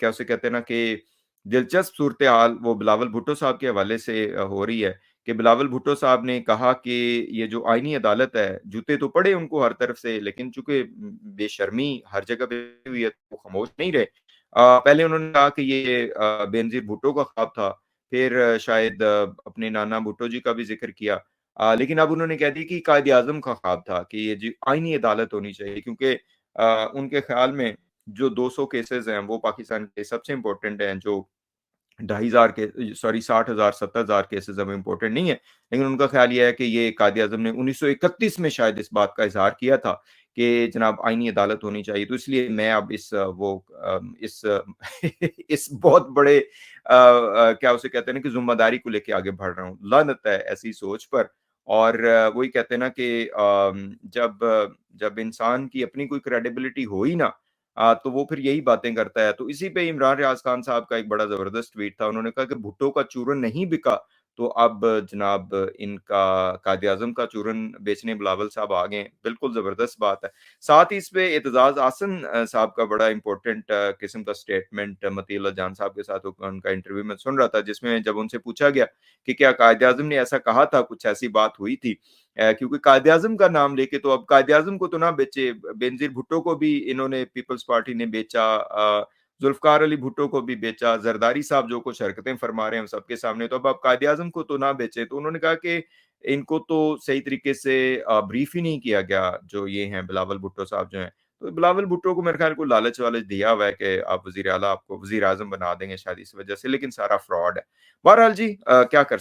क्या उसे कहते हैं ना कि दिलचस्प सूरत-ए-हाल वो बिलावल भुट्टो साहब के हवाले से हो रही है कि बिलावल भुट्टो साहब ने कहा कि ये जो आईनी अदालत है, जूते तो पड़े उनको हर तरफ से, लेकिन चूँकि बेशर्मी हर जगह पे हुई है, तो वो खामोश नहीं रहे। पहले उन्होंने कहा कि ये बेनज़ीर भुट्टो का ख्वाब था, फिर शायद अपने नाना भुट्टो जी का भी ज़िक्र किया। लेकिन अब उन्होंने कह दिया कि कायद-ए-आज़म का ख्वाब था कि ये जी आईनी अदालत होनी चाहिए, क्योंकि उनके ख़्याल में जो 200 केसेज़ हैं, वो पाकिस्तान के सबसे इम्पोर्टेंट हैं, जो 2,500 के सॉरी 60,000 70,000 केसेज़ अब इम्पोर्टेंट नहीं है। लेकिन उनका ख़्याल ये है कि ये कायद-ए-आज़म ने 1931 में शायद इस बात का इज़हार किया था कि जनाब आईनी अदालत होनी चाहिए। तो इसलिए मैं अब इस इस बहुत बड़े क्या उसे कहते हैं ना कि ज़िम्मेदारी को लेके आगे बढ़ रहा हूँ। लानत है ऐसी सोच पर। और वही कहते हैं ना कि जब इंसान की अपनी कोई क्रेडिबिलिटी हो ही ना, तो वो फिर यही बातें करता है। तो इसी पे इमरान रियाज़ खान साहब का एक बड़ा ज़बरदस्त ट्वीट था। उन्होंने कहा कि भुट्टो का चूरन नहीं बिका, तो अब जनाब इनका कायद-ए-आज़म का चूरन बेचने बिलावल साहब आ गए हैं। बिल्कुल ज़बरदस्त बात है। साथ ही इस पे एतज़ाज़ आसन साहब का बड़ा इम्पोर्टेंट किस्म का स्टेटमेंट मतीउल्लाह जान साहब के साथ उनका इंटरव्यू मैं सुन रहा था, जिसमें जब उनसे पूछा गया कि क्या कायद-ए-आज़म ने ऐसा कहा था, कुछ ऐसी बात हुई थी? क्योंकि कायद-ए-आज़म का नाम लेके तो अब कायद-ए-आज़म को तो ना बेचे, बेनज़ीर भुट्टो को भी इन्होंने पीपल्स पार्टी ने बेचा, ज़ुल्फ़िकार अली भुट्टो को भी बेचा, ज़रदारी साहब जो कुछ हरकतें फरमा रहे हैं सबके सामने, तो अब आप कायद-ए-आज़म को तो ना बेचे। तो उन्होंने कहा कि इनको तो सही तरीके से ब्रीफ़ ही नहीं किया गया, जो ये हैं बिलावल भुट्टो साहब जो हैं। तो बिलावल भुट्टो को मेरे ख़्याल कोई लालच-वालच दिया हुआ है कि आप वज़ीर आला आपको वज़ीर-ए-आज़म बना देंगे शायद इस वज़ह से, लेकिन सारा फ्रॉड है। बहरहाल जी क्या कर